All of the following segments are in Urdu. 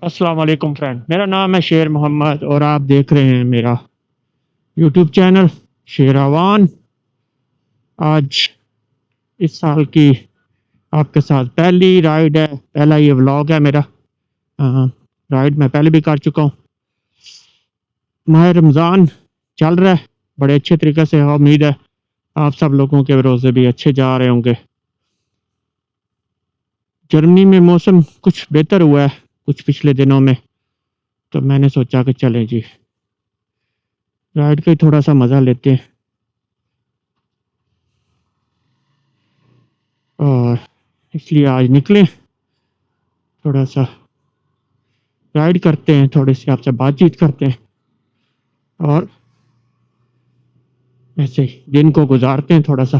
السلام علیکم فرینڈ، میرا نام ہے شیر محمد اور آپ دیکھ رہے ہیں میرا یوٹیوب چینل شیراوان۔ آج اس سال کی آپ کے ساتھ پہلی رائڈ ہے، پہلا یہ ولاگ ہے میرا۔ رائڈ میں پہلے بھی کر چکا ہوں۔ ماہ رمضان چل رہا ہے بڑے اچھے طریقے سے، امید ہے آپ سب لوگوں کے روزے بھی اچھے جا رہے ہوں گے۔ جرمنی میں موسم کچھ بہتر ہوا ہے کچھ پچھلے دنوں میں، تو میں نے سوچا کہ چلیں جی رائڈ کا ہی تھوڑا سا مزہ لیتے ہیں، اور اس لیے آج نکلیں تھوڑا سا رائڈ کرتے ہیں، تھوڑی سی آپ سے بات چیت کرتے ہیں اور ایسے ہی دن کو گزارتے ہیں تھوڑا سا،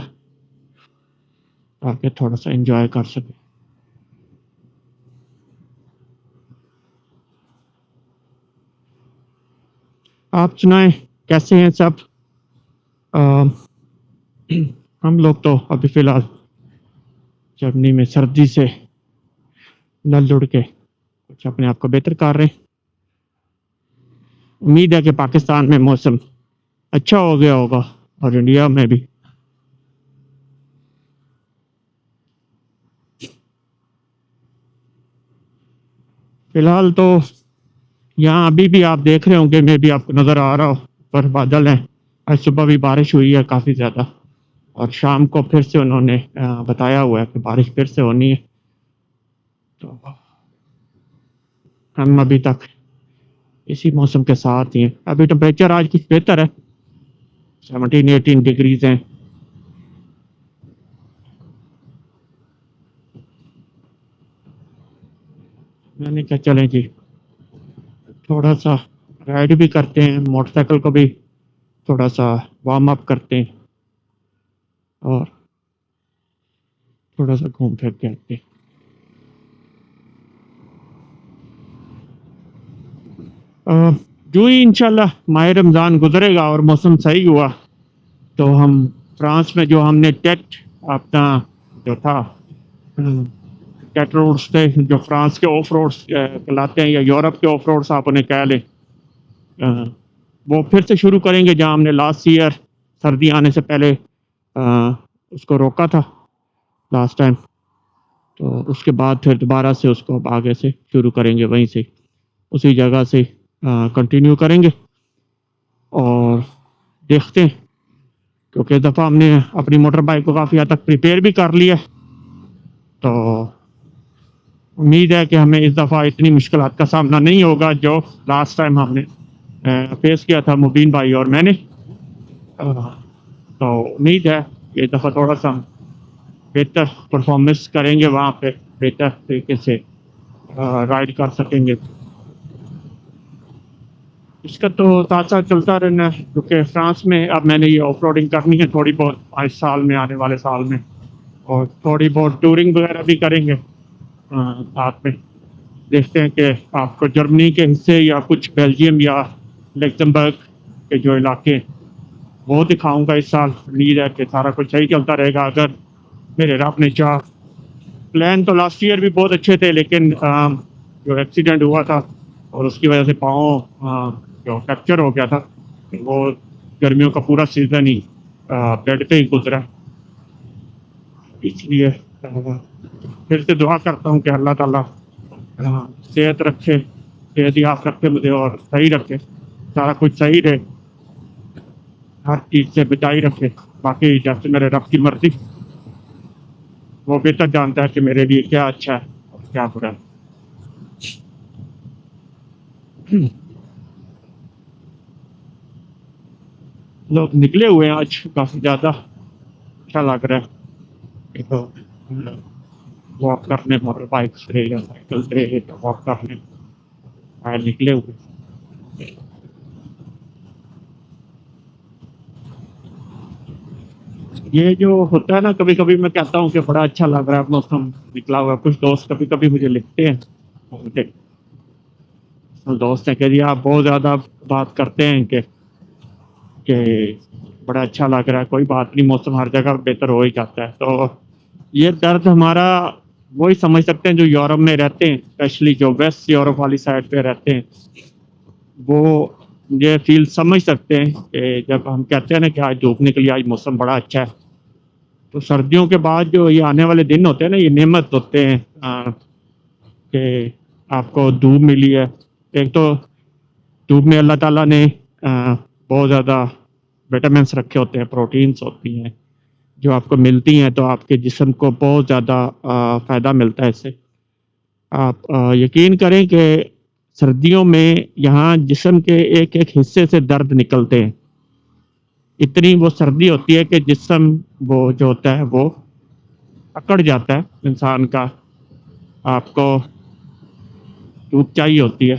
تاکہ تھوڑا سا انجوائے کر سکیں۔ آپ سنائیں کیسے ہیں سب؟ ہم لوگ تو ابھی فی الحال جرمنی میں سردی سے لڑ لڑ کے کچھ اپنے آپ کو بہتر کر رہے ہیں۔ امید ہے کہ پاکستان میں موسم اچھا ہو گیا ہوگا اور انڈیا میں بھی۔ فی الحال تو یہاں ابھی بھی آپ دیکھ رہے ہوں گے، میں بھی آپ کو نظر آ رہا ہوں، پر بادل ہیں۔ آج صبح بھی بارش ہوئی ہے کافی زیادہ، اور شام کو پھر سے انہوں نے بتایا ہوا ہے کہ بارش پھر سے ہونی ہے۔ تو ہم ابھی تک اسی موسم کے ساتھ ہی ہیں۔ ابھی ٹمپریچر آج کچھ بہتر ہے، 17-18 ڈگریز ہیں۔ میں نے کہا چلیں جی تھوڑا سا رائڈ بھی کرتے ہیں، موٹر سائیکل کو بھی تھوڑا سا وارم اپ کرتے ہیں اور تھوڑا سا گھوم پھر کے آتے ہیں۔ جو ہی انشاءاللہ ماہ رمضان گزرے گا اور موسم صحیح ہوا تو ہم فرانس میں جو ہم نے ٹیٹ اپنا جو تھا ٹیٹ روڈس تھے جو فرانس کے آف روڈس کہلاتے ہیں، یا یورپ کے آف روڈس آپ انہیں کہہ لیں، وہ پھر سے شروع کریں گے جہاں ہم نے لاسٹ ایئر سردی آنے سے پہلے اس کو روکا تھا لاسٹ ٹائم۔ تو اس کے بعد پھر دوبارہ سے اس کو آگے سے شروع کریں گے، وہیں سے اسی جگہ سے کنٹینیو کریں گے اور دیکھتے ہیں، کیونکہ اس دفعہ ہم نے اپنی موٹر بائک کو کافی حد تک پریپیئر بھی کر لیا، تو امید ہے کہ ہمیں اس دفعہ اتنی مشکلات کا سامنا نہیں ہوگا جو لاسٹ ٹائم ہم نے فیس کیا تھا مبین بھائی اور میں نے۔ تو امید ہے کہ اس دفعہ تھوڑا سا بہتر پرفارمنس کریں گے، وہاں پہ بہتر طریقے سے رائڈ کر سکیں گے۔ اس کا تو ساتھ ساتھ چلتا رہنا ہے، کیونکہ فرانس میں اب میں نے یہ آف روڈنگ کرنی ہے تھوڑی بہت اس سال میں، آنے والے سال میں، اور تھوڑی بہت ٹورنگ وغیرہ بھی کریں گے ساتھ میں۔ دیکھتے ہیں کہ آپ کو جرمنی کے حصے یا کچھ بیلجیم یا لکسمبرگ کے جو علاقے وہ دکھاؤں گا اس سال۔ امید ہے کہ سارا کچھ صحیح چلتا رہے گا اگر میرے رب نے چاہ۔ پلان تو لاسٹ ایئر بھی بہت اچھے تھے، لیکن جو ایکسیڈنٹ ہوا تھا اور اس کی وجہ سے پاؤں جو فریکچر ہو گیا تھا، وہ گرمیوں کا پورا سیزن ہی بیڈ پہ ہی گزرا۔ اس لیے پھر سے دعا کرتا ہوں کہ اللہ تعالیٰ صحت رکھے، صحت یاب رکھے مجھے اور صحیح رکھے، سارا کچھ صحیح رہے، ہر چیز سے بچائی رکھے۔ باقی جیسے میرے رب کی مرضی، وہ بہتر جانتا ہے کہ میرے لیے کیا اچھا ہے اور کیا برا ہے۔ لوگ نکلے ہوئے ہیں آج کافی زیادہ، اچھا لگ رہا ہے۔ واک کرنے موٹر بائک سے یا سائیکل سے واک کرنے باہر نکلے ہوئے۔ یہ جو ہوتا ہے نا، کبھی کبھی میں کہتا ہوں کہ بڑا اچھا لگ رہا ہے موسم نکلا ہوا ہے۔ کچھ دوست کبھی کبھی مجھے لکھتے ہیں، مجھے دوست ہیں کہ جی آپ بہت زیادہ بات کرتے ہیں کہ بڑا اچھا لگ رہا ہے، کوئی بات نہیں، موسم ہر جگہ بہتر ہو ہی جاتا ہے۔ تو یہ درد ہمارا وہی سمجھ سکتے ہیں جو یورپ میں رہتے ہیں، اسپیشلی جو ویسٹ یورپ والی سائڈ پہ رہتے ہیں، وہ یہ فیل سمجھ سکتے ہیں کہ جب ہم کہتے ہیں نا کہ آج دھوپ نکلی، آج موسم بڑا اچھا ہے، تو سردیوں کے بعد جو یہ آنے والے دن ہوتے ہیں نا، یہ نعمت ہوتے ہیں کہ آپ کو دھوپ ملی ہے۔ ایک تو دھوپ میں اللہ تعالیٰ نے بہت زیادہ وٹامنس رکھے ہوتے ہیں، پروٹینس ہوتی ہیں جو آپ کو ملتی ہیں، تو آپ کے جسم کو بہت زیادہ فائدہ ملتا ہے اس سے۔ آپ یقین کریں کہ سردیوں میں یہاں جسم کے ایک ایک حصے سے درد نکلتے ہیں، اتنی وہ سردی ہوتی ہے کہ جسم وہ جو ہوتا ہے وہ اکڑ جاتا ہے انسان کا، آپ کو دھوپ چاہیے ہوتی ہے۔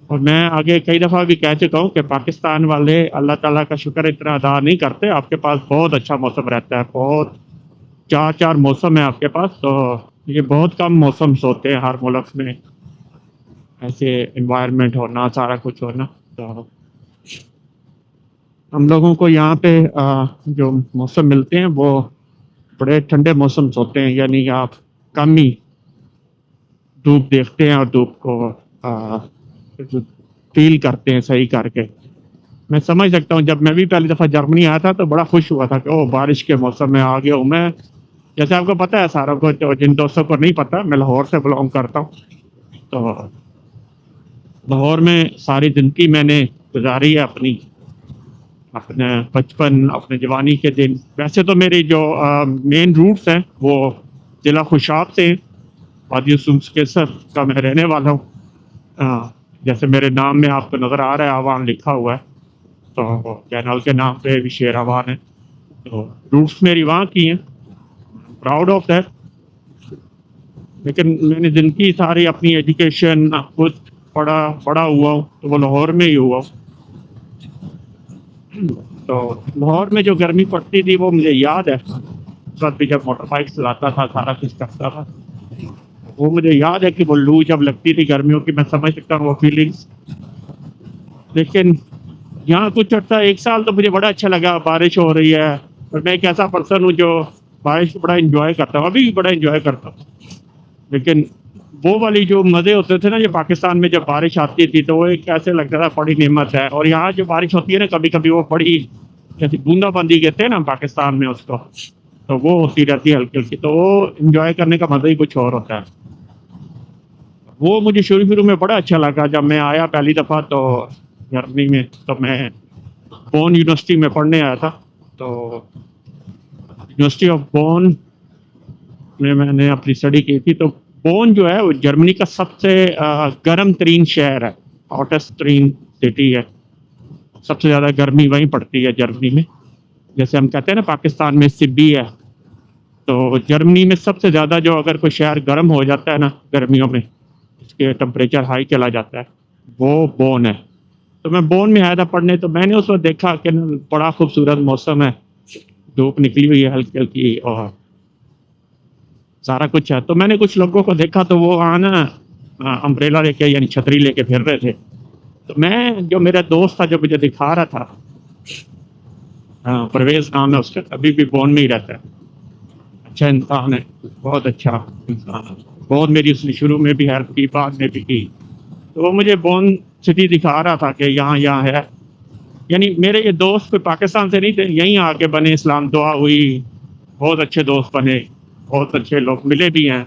اور میں آگے کئی دفعہ بھی کہہ چکا ہوں کہ پاکستان والے اللہ تعالیٰ کا شکر اتنا ادا نہیں کرتے، آپ کے پاس بہت اچھا موسم رہتا ہے، بہت چار موسم ہے آپ کے پاس، تو یہ بہت کم موسمس ہوتے ہیں ہر ملک میں ایسے انوائرمنٹ ہونا، سارا کچھ ہونا۔ تو ہم لوگوں کو یہاں پہ جو موسم ملتے ہیں وہ بڑے ٹھنڈے موسمس ہوتے ہیں، یعنی آپ کم ہی دھوپ دیکھتے ہیں اور دھوپ کو فیل کرتے ہیں صحیح کر کے۔ میں سمجھ سکتا ہوں، جب میں بھی پہلی دفعہ جرمنی آیا تھا تو بڑا خوش ہوا تھا کہ او بارش کے موسم میں آ گیا ہوں میں۔ جیسے آپ کو پتہ ہے، ساروں کو، جن دوستوں کو نہیں پتہ، میں لاہور سے بلانگ کرتا ہوں، تو لاہور میں ساری زندگی میں نے گزاری ہے اپنی، اپنے بچپن، اپنے جوانی کے دن۔ ویسے تو میری جو مین روٹس ہیں وہ ضلع خوشاب سے ہیں، وادی سمسکیسر کا میں رہنے والا ہوں۔ جیسے میرے نام میں آپ کو نظر آ رہا ہے آوان لکھا ہوا ہے، تو چینل کے نام پہ بھی شیر آوان ہے، تو روٹس میری وہاں کی ہیں، پراؤڈ آف دیٹ۔ لیکن میں نے زندگی ساری اپنی ایجوکیشن خود بڑا ہوا ہوں تو وہ لاہور میں ہی ہوا ہوں۔ تو لاہور میں جو گرمی پڑتی تھی وہ مجھے یاد ہے، اس وقت بھی جب موٹر بائک چلاتا تھا، سارا کچھ کرتا تھا، وہ مجھے یاد ہے کہ وہ لو جب لگتی تھی گرمیوں کی، میں سمجھ سکتا ہوں وہ فیلنگس۔ لیکن یہاں کچھ عرصہ، ایک سال تو مجھے بڑا اچھا لگا، بارش ہو رہی ہے، اور میں ایک ایسا پرسن ہوں جو بارش کو بڑا انجوائے کرتا ہوں، ابھی بھی بڑا انجوائے کرتا ہوں۔ لیکن وہ والی جو مزے ہوتے تھے نا، جو پاکستان میں جب بارش آتی تھی تو وہ ایک ایسے لگتا تھا بڑی نعمت ہے، اور یہاں جو بارش ہوتی ہے نا کبھی کبھی، وہ بڑی جیسے بوندا باندی کہتے ہیں نا پاکستان میں اس کو، تو وہ ہوتی رہتی ہے ہلکی ہلکی، تو وہ انجوائے کرنے کا مزہ ہی کچھ اور ہوتا ہے۔ وہ مجھے شروع میں بڑا اچھا لگا جب میں آیا پہلی دفعہ تو جرمنی میں، تو میں بون یونیورسٹی میں پڑھنے آیا تھا، تو یونیورسٹی آف بون میں نے اپنی اسٹڈی کی تھی۔ تو بون جو ہے وہ جرمنی کا سب سے گرم ترین شہر ہے، ہاٹسٹ ترین سٹی ہے، سب سے زیادہ گرمی وہیں پڑتی ہے جرمنی میں۔ جیسے ہم کہتے ہیں نا پاکستان میں سبی ہے، تو جرمنی میں سب سے زیادہ جو اگر کوئی شہر گرم ہو جاتا ہے نا گرمیوں میں، اس کے ٹمپریچر ہائی چلا جاتا ہے، وہ بون ہے۔ تو میں بون میں آیا تھا پڑھنے، تو میں نے اس وقت دیکھا کہ بڑا خوبصورت موسم ہے، دھوپ نکلی ہوئی ہے ہلکی ہلکی اور سارا کچھ ہے۔ تو میں نے کچھ لوگوں کو دیکھا تو وہ آنا امبریلا لے کے، یعنی چھتری لے کے پھر رہے تھے، تو میں، جو میرا دوست تھا جو مجھے دکھا رہا تھا، پرویز نام ہے اس کا، ابھی بھی بون میں ہی رہتا ہے، اچھا انسان ہے، بہت اچھا انسان ہے، بہت میری اس نے شروع میں بھی ہیلپ کی، بعد میں بھی کی۔ تو وہ مجھے بون سٹی دکھا رہا تھا کہ یہاں ہے، یعنی میرے یہ دوست کوئی پاکستان سے نہیں تھے، یہیں آ کے بنے، اسلام دعا ہوئی، بہت اچھے دوست بنے، بہت اچھے لوگ ملے بھی ہیں،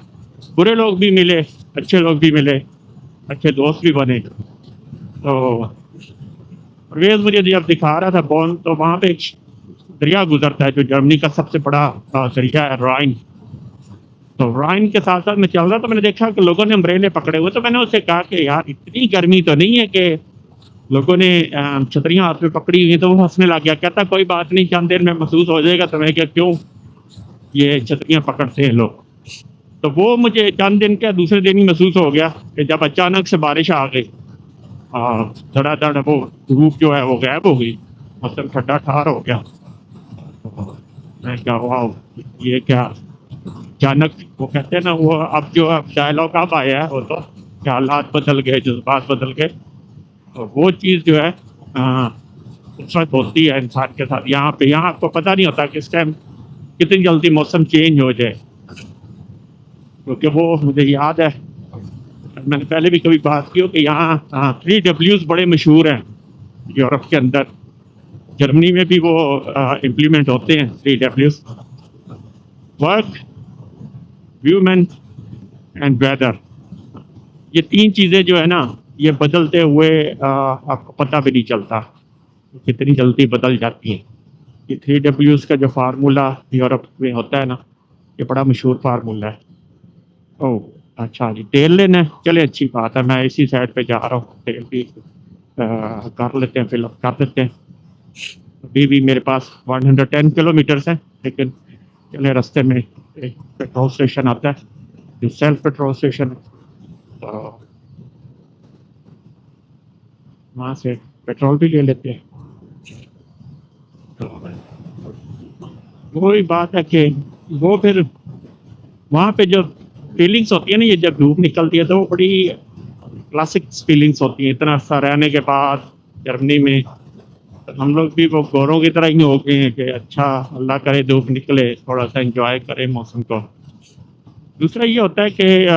برے لوگ بھی ملے، اچھے لوگ بھی ملے، اچھے دوست بھی بنے۔ تو پرویز مجھے جب دکھا رہا تھا بون، تو وہاں پہ ایک دریا گزرتا ہے جو جرمنی کا سب سے بڑا دریا ہے، رائن۔ تو رائن کے ساتھ ساتھ میں چل رہا، تو میں نے دیکھا کہ لوگوں نے امبریلے پکڑے ہوئے، تو میں نے اس سے کہا کہ یار اتنی گرمی تو نہیں ہے کہ لوگوں نے چھتریاں ہاتھ میں پکڑی ہوئی ہیں، تو وہ ہنسنے لگ گیا، کہتا کوئی بات نہیں، چند دیر میں محسوس ہو جائے گا تمہیں کہ کیوں یہ چھتریاں پکڑتے ہیں لوگ۔ تو وہ مجھے چند دن کا دوسرے دن ہی محسوس ہو گیا کہ جب اچانک سے بارش آ گئی، دھڑا دھڑ وہ دھوپ جو ہے وہ غائب ہو گئی، موسم ٹھنڈا ٹھار ہو گیا۔ میں کہا واو، یہ کیا اچانک، وہ کہتے ہیں نا وہ اب جو ڈائلاگ اب آیا ہے وہ تو کہ حالات بدل گئے، جذبات بدل گئے، تو وہ چیز جو ہے اس وقت ہوتی ہے انسان کے ساتھ۔ یہاں آپ کو پتہ نہیں ہوتا کہ اس ٹائم کتنی جلدی موسم چینج ہو جائے، کیونکہ وہ مجھے یاد ہے، میں نے پہلے بھی کبھی بات کی ہو کہ یہاں 3 Ws بڑے مشہور ہیں یورپ کے اندر. جرمنی میں بھی وہ امپلیمنٹ ہوتے ہیں 3 Ws: work, women and whether. یہ 3 چیزیں جو ہے نا، یہ بدلتے ہوئے آپ کو پتہ بھی نہیں چلتا کتنی جلدی بدل جاتی ہیں. یہ 3 Ws کا جو فارمولہ یورپ میں ہوتا ہے نا، یہ بڑا مشہور فارمولہ ہے. او اچھا جی، تیل لینا ہے، چلے اچھی بات ہے، میں اسی سائڈ پہ جا رہا ہوں، تیل بھی کر لیتے ہیں، فل اپ کر دیتے ہیں. ابھی بھی میرے پاس 110 کلومیٹرس ہیں، لیکن چلے رستے میں ایک پیٹرول اسٹیشن آتا ہے جو سیلف پیٹرول اسٹیشن ہے، تو وہاں سے پیٹرول بھی لے لیتے ہیں. تو وہی بات ہے کہ وہ پھر وہاں پہ جو فیلنگس ہوتی ہے نا، یہ جب دھوپ نکلتی ہے تو وہ بڑی کلاسک فیلنگس ہوتی ہیں. اتنا عرصہ رہنے کے بعد جرمنی میں ہم لوگ بھی وہ گوروں کی طرح ہی ہو گئے ہیں کہ اچھا اللہ کرے دھوپ نکلے، تھوڑا سا انجوائے کرے موسم کو. دوسرا یہ ہوتا ہے کہ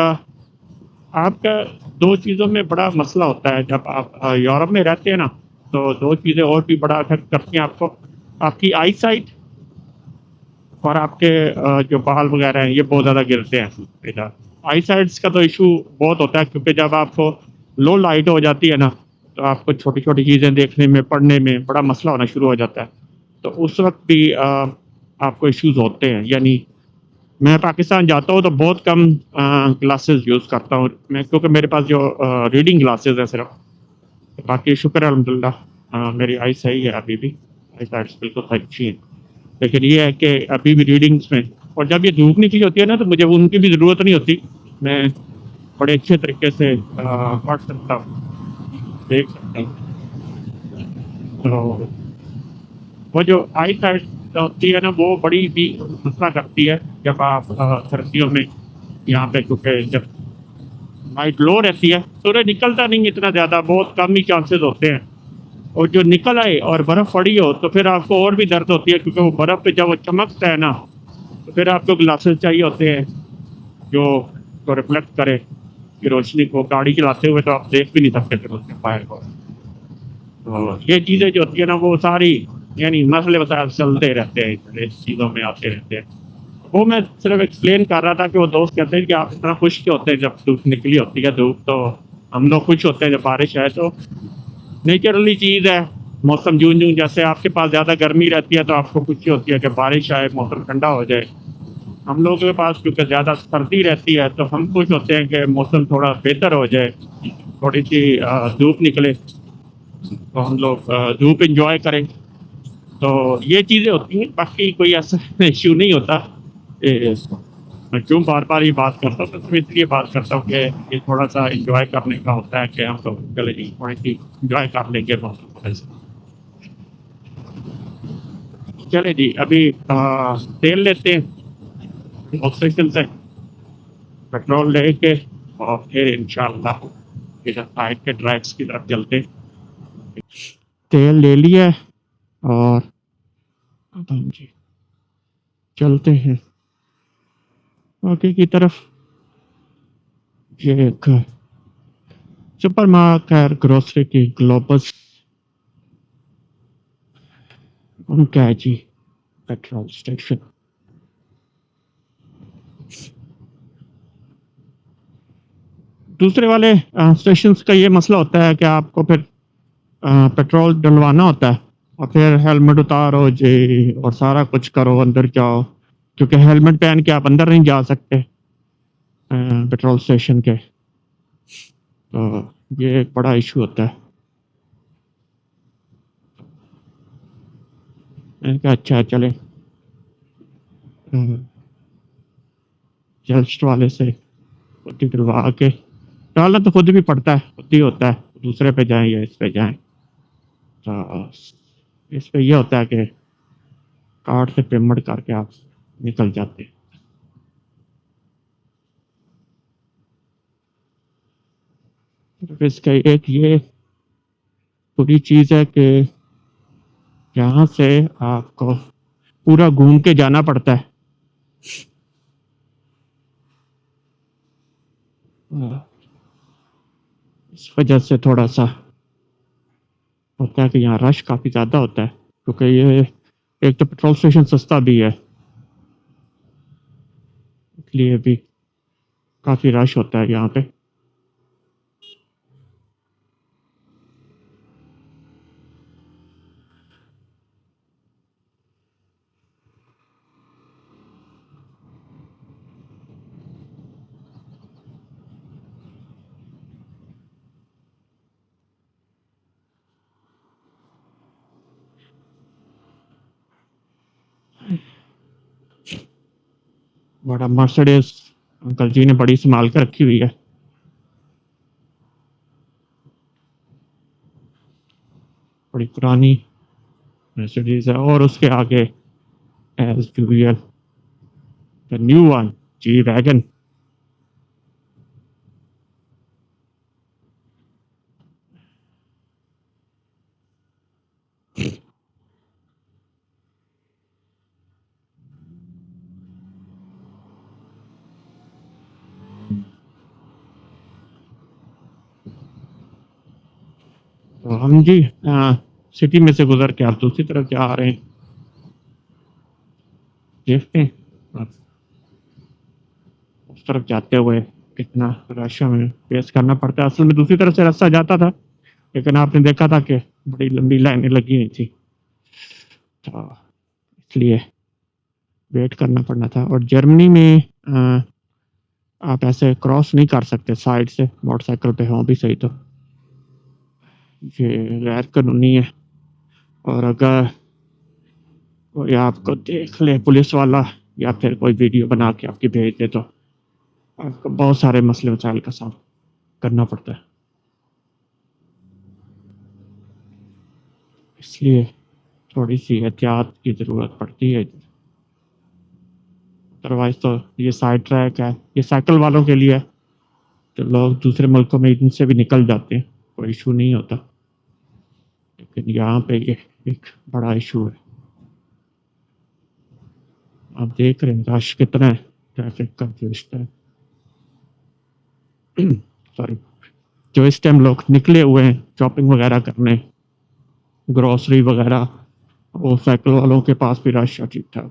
آپ کا 2 چیزوں میں بڑا مسئلہ ہوتا ہے جب آپ یورپ میں رہتے ہیں نا، تو 2 چیزیں اور بھی بڑا افیکٹ کرتی ہیں آپ کو: آپ کی آئی سائٹ اور آپ کے جو بال وغیرہ ہیں یہ بہت زیادہ گرتے ہیں. آئی سائٹس کا تو ایشو بہت ہوتا ہے، کیونکہ جب آپ کو لو لائٹ ہو جاتی ہے نا، تو آپ کو چھوٹی چھوٹی چیزیں دیکھنے میں، پڑھنے میں بڑا مسئلہ ہونا شروع ہو جاتا ہے. تو اس وقت بھی آپ کو ایشوز ہوتے ہیں. یعنی میں پاکستان جاتا ہوں تو بہت کم گلاسز یوز کرتا ہوں میں، کیونکہ میرے پاس جو ریڈنگ گلاسز ہیں صرف. باقی شکر ہے الحمدللہ میری آئی صحیح ہے، ابھی بھی آئی سائٹس بالکل اچھی ہیں. لیکن یہ ہے کہ ابھی بھی ریڈنگس میں، اور جب یہ دھوپ نکلی ہوتی ہے نا، تو مجھے ان کی بھی ضرورت نہیں ہوتی. میں بڑے اچھے طریقے سے پڑھ سکتا ہوں، دیکھ سکتا ہوں. تو وہ جو آئی سائٹ ہوتی ہے نا، وہ بڑی بھی مسئلہ کرتی ہے جب آپ سردیوں میں یہاں پہ، کیونکہ جب نائٹ لو رہتی ہے، سورج نکلتا نہیں اتنا زیادہ، بہت کم ہی چانسز ہوتے ہیں. اور جو نکل آئے اور برف پڑی ہو تو پھر آپ کو اور بھی درد ہوتی ہے، کیونکہ وہ برف پہ جب وہ چمکتا ہے نا، تو پھر آپ کو گلاسز چاہیے ہوتے ہیں جو کو ریفلیکٹ کرے کہ روشنی کو. گاڑی چلاتے ہوئے تو آپ دیکھ بھی نہیں سکتے پھر اس کے فائر کو. تو یہ چیزیں جو ہوتی ہیں نا، وہ ساری یعنی مسئلے وسائل چلتے رہتے ہیں، اس چیزوں میں آتے رہتے ہیں. وہ میں صرف ایکسپلین کر رہا تھا کہ وہ دوست کہتے ہیں کہ آپ اتنا خوش کیوں ہوتے ہیں جب دھوپ نکلی ہوتی ہے. دھوپ تو ہم لوگ خوش ہوتے ہیں جب بارش ہے، تو نیچرلی چیز ہے. موسم جون جیسے آپ کے پاس زیادہ گرمی رہتی ہے تو آپ کو خوشی ہوتی ہے کہ بارش آئے، موسم ٹھنڈا ہو جائے. ہم لوگوں کے پاس کیونکہ زیادہ سردی رہتی ہے تو ہم خوش ہوتے ہیں کہ موسم تھوڑا بہتر ہو جائے، تھوڑی سی دھوپ نکلے تو ہم لوگ دھوپ انجوائے کریں. تو یہ چیزیں ہوتی ہیں، باقی کوئی ایسا ایشو نہیں ہوتا. میں کیوں بار بار یہ بات کرتا ہوں، تو اس لیے بات کرتا ہوں کہ یہ تھوڑا سا انجوائے کرنے کا ہوتا ہے کہ ہم لوگ چلے جی تھوڑی سی انجوائے کر لیں گے موسم. چلے جی، ابھی تیل لیتے ہیں آکسیجن سے، پیٹرول لے کے، اور پھر انشاءاللہ ادھر سائڈ کے ڈرائیوس کی طرف چلتے. تیل لے لیا اور اب ہم جی چلتے ہیں آگے کی طرف. یہ ایک سپر مارکیٹ گروسری کی گلوبس ان کا ہے جی پیٹرول اسٹیشن. دوسرے والے اسٹیشنز کا یہ مسئلہ ہوتا ہے کہ آپ کو پھر پیٹرول ڈلوانا ہوتا ہے، اور پھر ہیلمٹ اتارو جی اور سارا کچھ کرو، اندر جاؤ، کیونکہ ہیلمٹ پہن کے آپ اندر نہیں جا سکتے پیٹرول اسٹیشن کے. تو یہ ایک بڑا ایشو ہوتا ہے. میں نے کہا اچھا چلے جسٹ والے سے خود ہی ڈلوا کے، ڈالنا تو خود بھی پڑتا ہے، خود ہی ہوتا ہے، دوسرے پہ جائیں یا اس پہ جائیں. تو اس پہ یہ ہوتا ہے کہ کارڈ سے پیمنٹ کر کے آپ نکل جاتے ہیں. اس کا ایک یہ پوری چیز ہے کہ یہاں سے آپ کو پورا گھوم کے جانا پڑتا ہے. اس وجہ سے تھوڑا سا ہوتا ہے کہ یہاں رش کافی زیادہ ہوتا ہے، کیونکہ یہ ایک تو پیٹرول اسٹیشن سستا بھی ہے، اس لیے بھی کافی رش ہوتا ہے یہاں پہ. بڑا مرسڈیز انکل جی نے بڑی سنبھال کے رکھی ہوئی ہے، بڑی پرانی مرسڈیز ہے. اور اس کے آگے as usual the new one جی ویگن. تو ہم جی سٹی میں سے گزر کے آپ دوسری طرف جا رہے ہیں، دیکھتے ہیں اس طرف جاتے ہوئے کتنا رش ہمیں فیس کرنا پڑتا ہے. اصل میں دوسری طرف سے راستہ جاتا تھا، لیکن آپ نے دیکھا تھا کہ بڑی لمبی لائنیں لگی ہوئی تھی، تو اس لیے ویٹ کرنا پڑنا تھا. اور جرمنی میں آپ ایسے کراس نہیں کر سکتے سائڈ سے، موٹر سائیکل پہ ہوں بھی صحیح تو یہ غیر قانونی ہے. اور اگر کوئی آپ کو دیکھ لے پولیس والا یا پھر کوئی ویڈیو بنا کے آپ کی بھیج دے تو آپ کو بہت سارے مسئلے مسائل کا سامنا کرنا پڑتا ہے. اس لیے تھوڑی سی احتیاط کی ضرورت پڑتی ہے. ادروائز تو یہ سائڈ ٹریک ہے، یہ سائیکل والوں کے لیے ہے، تو لوگ دوسرے ملکوں میں ان سے بھی نکل جاتے ہیں، کوئی ایشو نہیں ہوتا. لیکن یہاں پہ یہ ایک بڑا ایشو ہے. آپ دیکھ رہے ہیں رش کتنا ہے، ٹریفک کا جو اس ٹائم سوری جو اس ٹائم لوگ نکلے ہوئے ہیں شاپنگ وغیرہ کرنے، گروسری وغیرہ، وہ سائیکل والوں کے پاس بھی رش ہے ٹھیک ٹھاک.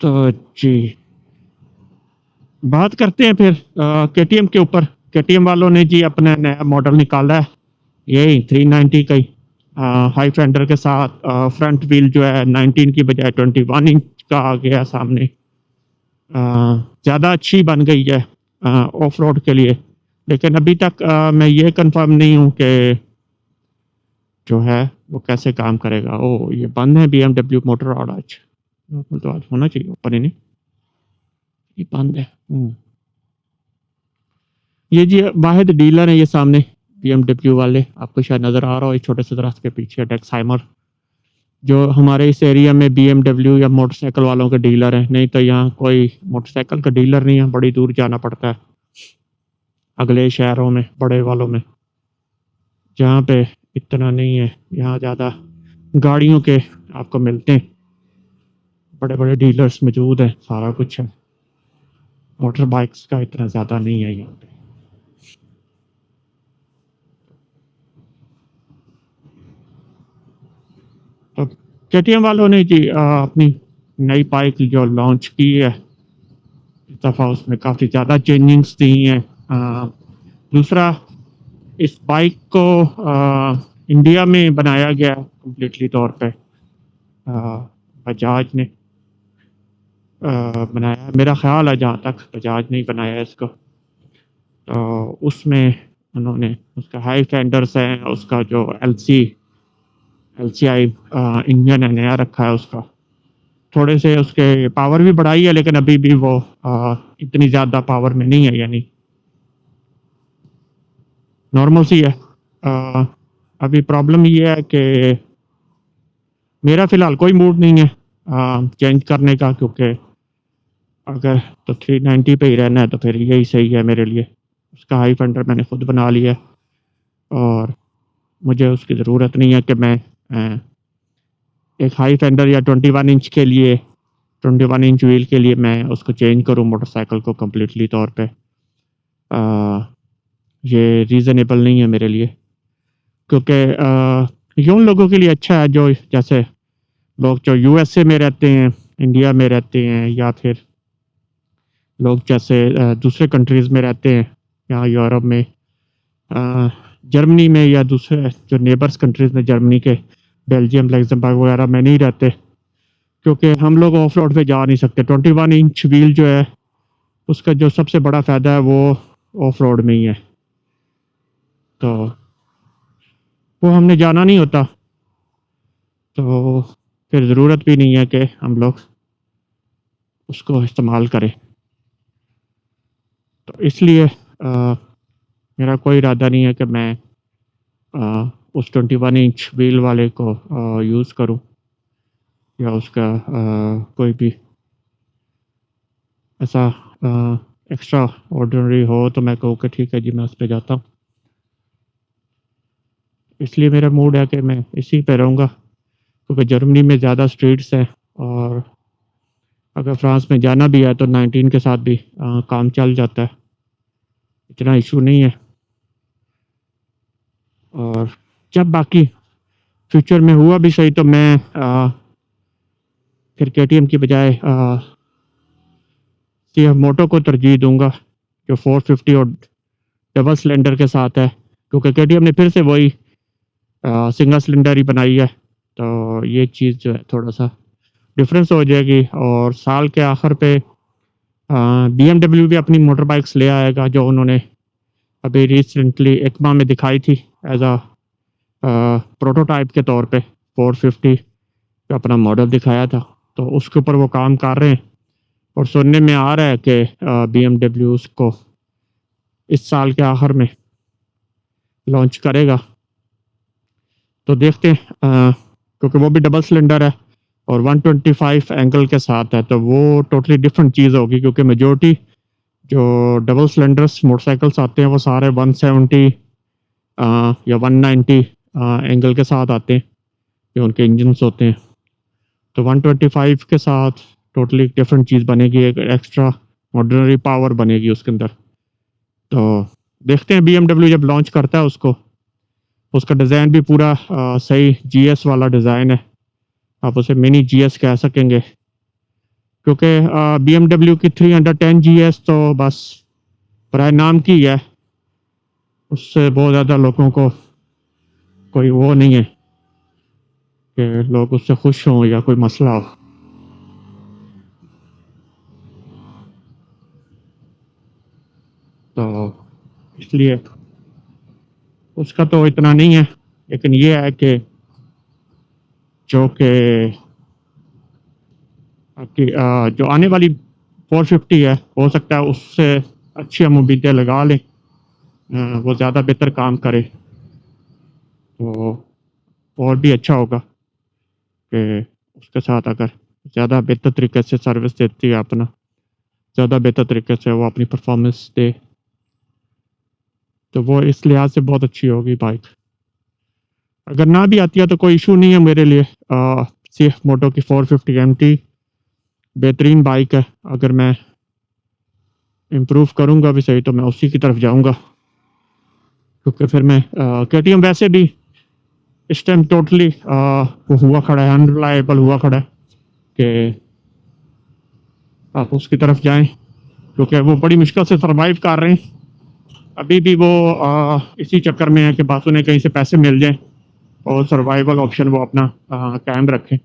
تو جی بات کرتے ہیں پھر کے ٹی ایم کے اوپر. کے ٹی ایم والوں نے جی اپنا نیا ماڈل نکالا ہے، یہی 390 کا ہی ہائی فینڈر کے ساتھ. فرنٹ ویل جو ہے 19 کی بجائے 21 انچ کا آ گیا سامنے. زیادہ اچھی بن گئی ہے آف روڈ کے لیے، لیکن ابھی تک میں یہ کنفرم نہیں ہوں کہ جو ہے وہ کیسے کام کرے گا. او یہ بند ہے بی ایم ڈبلیو موٹر آڈ آج تو آج ہونا چاہیے اوپن ہی نہیں، یہ بند ہے. یہ جی واحد ڈیلر ہے یہ سامنے بی ایم ڈبلیو والے، آپ کو شاید نظر آ رہا ہو یہ چھوٹے سے درخت کے پیچھے ڈیکسائمر، جو ہمارے اس ایریا میں بی ایم ڈبلیو یا موٹر سائیکل والوں کے ڈیلر ہیں. نہیں تو یہاں کوئی موٹر سائیکل کا ڈیلر نہیں ہے، بڑی دور جانا پڑتا ہے اگلے شہروں میں بڑے والوں میں، جہاں پہ اتنا نہیں ہے. یہاں زیادہ گاڑیوں کے آپ کو ملتے ہیں، بڑے بڑے ڈیلرز موجود ہیں، سارا کچھ ہے. موٹر بائکس کا اتنا زیادہ نہیں ہے یہاں پہ. تو کے ٹی ایم والوں نے جی اپنی نئی بائک جو لانچ کی ہے، اس دفعہ اس میں کافی زیادہ چینجنگس دی ہیں. دوسرا اس بائک کو انڈیا میں بنایا گیا کمپلیٹلی طور پہ، بجاج نے بنایا، میرا خیال ہے جہاں تک بجاج نے بنایا ہے اس کو. تو اس میں انہوں نے اس کا ہائی فینڈرس ہے، اس کا جو ایل سی آئی انجن ہے نیا رکھا ہے، اس کا تھوڑے سے اس کے پاور بھی بڑھائی ہے، لیکن ابھی بھی وہ اتنی زیادہ پاور میں نہیں ہے، یعنی نارمل سی ہے. ابھی پرابلم یہ ہے کہ میرا فی الحال کوئی موڈ نہیں ہے چینج کرنے کا، کیونکہ اگر تو 390 پہ ہی رہنا ہے تو پھر یہی صحیح ہے میرے لیے. اس کا ہائی فنڈر میں نے خود بنا لیا ہے اور مجھے اس کی ضرورت نہیں ہے کہ میں ایک ہائی فینڈر یا 21 انچ کے لیے 21 انچ ویل کے لیے میں اس کو چینج کروں موٹر سائیکل کو کمپلیٹلی طور پہ، یہ ریزنیبل نہیں ہے میرے لیے، کیونکہ یہ ان لوگوں کے لیے اچھا ہے جو جیسے لوگ جو یو ایس اے میں رہتے ہیں، انڈیا میں رہتے ہیں، یا پھر لوگ جیسے دوسرے کنٹریز میں رہتے ہیں، یہاں یورپ میں، جرمنی میں، یا دوسرے جو نیبرس کنٹریز میں جرمنی کے، بیلجیم، لگزمبرگ وغیرہ میں نہیں رہتے، کیونکہ ہم لوگ آف روڈ پہ جا نہیں سکتے۔ 21 انچ ویل جو ہے اس کا جو سب سے بڑا فائدہ ہے وہ آف روڈ میں ہی ہے، تو وہ ہم نے جانا نہیں ہوتا، تو پھر ضرورت بھی نہیں ہے کہ ہم لوگ اس کو استعمال کریں، تو اس لیے میرا کوئی ارادہ نہیں ہے کہ میں اس 21 انچ ویل والے کو یوز کروں، یا اس کا کوئی بھی ایسا ایکسٹرا آرڈنری ہو تو میں کہوں کہ ٹھیک ہے جی میں اس پہ جاتا ہوں۔ اس لیے میرا موڈ ہے کہ میں اسی پہ رہوں گا، کیونکہ جرمنی میں زیادہ اسٹریٹس ہیں، اور اگر فرانس میں جانا بھی ہے تو 19 کے ساتھ بھی کام چل جاتا ہے، اتنا ایشو نہیں ہے۔ اور جب باقی فیوچر میں ہوا بھی صحیح تو میں پھر کے ٹی ایم کی بجائے سی ایف موٹو کو ترجیح دوں گا، جو 450 اور ڈبل سلنڈر کے ساتھ ہے، کیونکہ کے ٹی ایم نے پھر سے وہی سنگل سلنڈر ہی بنائی ہے، تو یہ چیز جو ہے تھوڑا سا ڈفرینس ہو جائے گی۔ اور سال کے آخر پہ بی ایم ڈبلیو بھی اپنی موٹر بائکس لے آئے گا، جو انہوں نے ابھی ریسنٹلی ایکما میں دکھائی تھی ایز اے پروٹوٹائپ کے طور پہ، 450 کا اپنا ماڈل دکھایا تھا، تو اس کے اوپر وہ کام کر رہے ہیں، اور سننے میں آ رہا ہے کہ بی ایم ڈبلیو اس کو اس سال کے آخر میں لانچ کرے گا، تو دیکھتے ہیں، کیونکہ وہ بھی ڈبل سلنڈر ہے اور 125 اینگل کے ساتھ ہے، تو وہ ٹوٹلی ڈفرینٹ چیز ہوگی، کیونکہ میجورٹی جو ڈبل سلنڈرس موٹر سائیکلس آتے ہیں وہ سارے 170 یا 190 اینگل کے ساتھ آتے ہیں، جو ان کے انجنس ہوتے ہیں، تو 125 کے ساتھ ٹوٹلی ڈفرینٹ چیز بنے گی، ایک ایکسٹرا آرڈنری پاور بنے گی اس کے اندر، تو دیکھتے ہیں بی ایم ڈبلیو جب لانچ کرتا ہے اس کو، اس کا ڈیزائن بھی پورا صحیح جی ایس والا ڈیزائن ہے، آپ اسے منی جی ایس کہہ سکیں گے، کیونکہ بی ایم ڈبلیو کی 310 جی ایس تو بس برائے نام کی ہے، اس سے بہت زیادہ لوگوں کو کوئی وہ نہیں ہے کہ لوگ اس سے خوش ہوں یا کوئی مسئلہ ہو، تو اس لیے اس کا تو اتنا نہیں ہے، لیکن یہ ہے کہ جو کہ آپ کی جو آنے والی 450 ہے، ہو سکتا ہے اس سے اچھی ہم امیدیں لگا لیں، وہ زیادہ بہتر کام کرے، تو اور بھی اچھا ہوگا کہ اس کے ساتھ اگر زیادہ بہتر طریقے سے سروس دیتی ہے، اپنا زیادہ بہتر طریقے سے وہ اپنی پرفارمنس دے، تو وہ اس لحاظ سے بہت اچھی ہوگی بائک۔ اگر نہ بھی آتی ہے تو کوئی ایشو نہیں ہے میرے لیے، سی ایف موٹو کی 450 ایم ٹی بہترین بائک ہے، اگر میں امپروو کروں گا بھی صحیح تو میں اسی کی طرف جاؤں گا، کیونکہ پھر میں کے ٹی ایم ویسے بھی اس ٹائم ٹوٹلی وہ ہوا کھڑا ہے، انریلائبل ہوا کھڑا ہے کہ آپ اس کی طرف جائیں، کیونکہ وہ بڑی مشکل سے سروائیو کر رہے ہیں، ابھی بھی وہ اسی چکر میں ہے کہ بس انہیں کہیں سے پیسے مل جائیں اور سروائیول آپشن وہ اپنا قائم رکھیں۔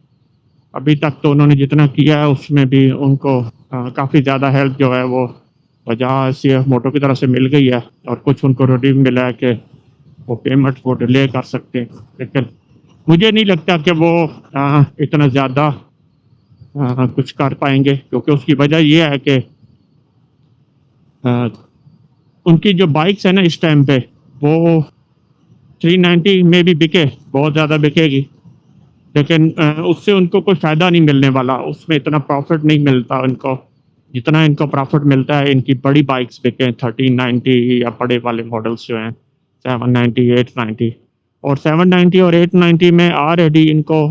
ابھی تک تو انہوں نے جتنا کیا ہے اس میں بھی ان کو کافی زیادہ ہیلپ جو ہے وہ بجاج سی ایف موٹو کی طرف سے مل گئی ہے، اور کچھ ان کو ریڈیم ملا ہے کہ وہ پیمنٹ وہ ڈیلے کر سکتے ہیں، لیکن مجھے نہیں لگتا کہ وہ اتنا زیادہ کچھ کر پائیں گے، کیونکہ اس کی وجہ یہ ہے کہ ان کی جو بائکس ہیں نا اس ٹائم پہ وہ 390 میں بھی بکے، بہت زیادہ بکے گی، لیکن اس سے ان کو کوئی فائدہ نہیں ملنے والا، اس میں اتنا پروفٹ نہیں ملتا ان کو جتنا ان کو پروفٹ ملتا ہے ان کی بڑی بائکس بکیں 1390 یا بڑے والے ماڈلس جو ہیں 790 890، اور 790 اور 890 میں آلریڈی ان کو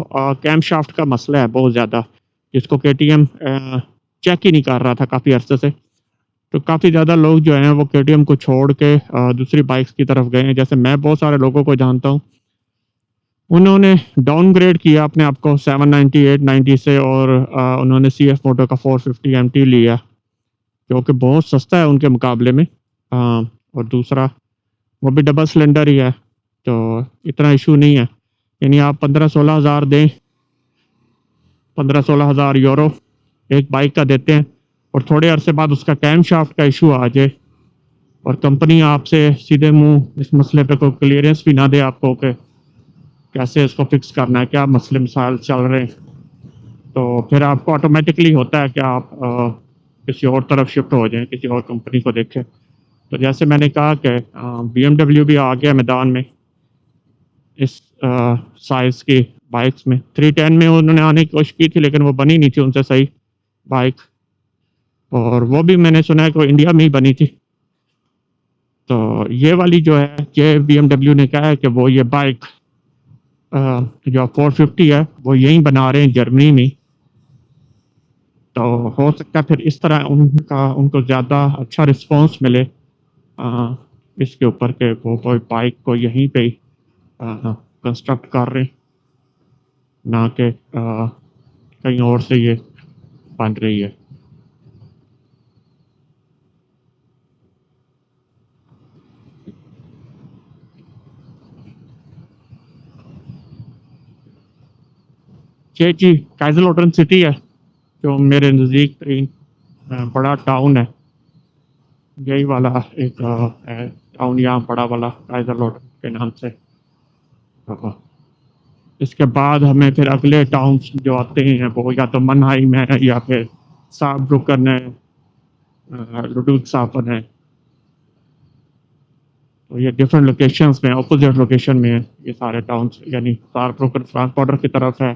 کیم شافٹ کا مسئلہ ہے بہت زیادہ، جس کو کے ٹی ایم چیک ہی نہیں کر رہا تھا کافی عرصے سے. تو کافی زیادہ لوگ جو ہیں وہ کے ٹی ایم کو چھوڑ کے دوسری بائکس کی طرف گئے ہیں. جیسے میں بہت سارے لوگوں کو جانتا ہوں، انہوں نے ڈاؤن گریڈ کیا اپنے آپ کو 790 890 سے، اور انہوں نے سی ایف موٹو کا 450 ایم ٹی لیا جو کہ بہت سستا ہے ان کے مقابلے میں. اور دوسرا وہ بھی ڈبل سلنڈر ہی ہے، تو اتنا ایشو نہیں ہے. یعنی آپ 15-16 ہزار دیں، 15-16 ہزار یورو ایک بائک کا دیتے ہیں، اور تھوڑے عرصے بعد اس کا کیم شافٹ کا ایشو آ جائے اور کمپنی آپ سے سیدھے منہ اس مسئلے پہ کوئی کلیئرنس بھی نہ دے آپ کو کہ کیسے اس کو فکس کرنا ہے، کیا مسئلے مسائل چل رہے ہیں، تو پھر آپ کو آٹومیٹکلی ہوتا ہے کہ آپ کسی اور طرف شفٹ ہو جائیں، کسی اور کمپنی کو دیکھیں. تو جیسے میں نے کہا کہ بی ایم ڈبلیو بھی آ گیا میدان میں اس سائز کی بائکس میں. 310 میں انہوں نے آنے کی کوشش کی تھی لیکن وہ بنی نہیں تھی ان سے صحیح بائک، اور وہ بھی میں نے سنا ہے کہ وہ انڈیا میں ہی بنی تھی. تو یہ والی جو ہے کہ بی ایم ڈبلیو نے کہا ہے کہ وہ یہ بائک جو 450 ہے وہ یہیں بنا رہے ہیں جرمنی میں. تو ہو سکتا ہے پھر اس طرح ان کو زیادہ اچھا رسپانس ملے اس کے اوپر کہ وہ کوئی بائک کو یہیں پہ کنسٹرکٹ کر رہے ہیں، نہ کہ کہیں اور سے یہ بن رہی ہے. جی کائزل اوٹن سٹی ہے جو میرے نزدیک ترین بڑا ٹاؤن ہے. یہی والا ایک ٹاؤن یہاں بڑا والا کائزل اوٹن کے نام سے. اس کے بعد ہمیں پھر اگلے ٹاؤنس جو آتے ہیں وہ یا تو منہائم ہے یا پھر ساب بروکن ہے، لڈوگ سافن ہے. تو یہ ڈفرینٹ لوکیشنز میں اپوزٹ لوکیشن میں ہیں یہ سارے ٹاؤنس. یعنی ساب بروکن فرانک بارڈر کی طرف ہے،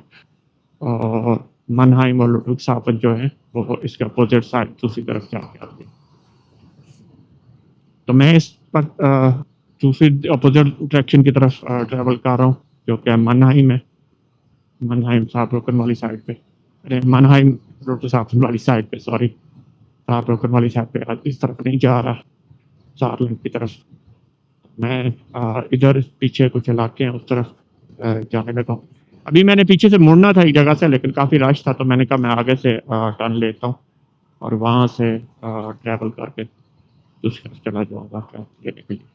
اور منہائم اور لڈوگ سافن جو ہے وہ اس کے اپوزٹ سائڈ دوسری طرف جا کے آتے ہیں. تو میں اس وقت دوسری اپوزٹ ڈائریکشن کی طرف ٹریول کر رہا ہوں جو کہ منہائم ہے. منہائم ساب بروکن والی سائڈ پہ، منہائم لڈوگ سافن والی سائڈ پہ، سوری ساب بروکن والی سائڈ پہ اس طرف نہیں جا رہا، سارلنگ کی طرف. میں ادھر پیچھے کچھ علاقے ہیں اس طرف جانے لگا ہوں. ابھی میں نے پیچھے سے مڑنا تھا ایک جگہ سے لیکن کافی رش تھا، تو میں نے کہا میں آگے سے ٹرن لیتا ہوں اور وہاں سے ٹریول کر کے دوسری طرف چلا جاؤں گا لینے کے لیے.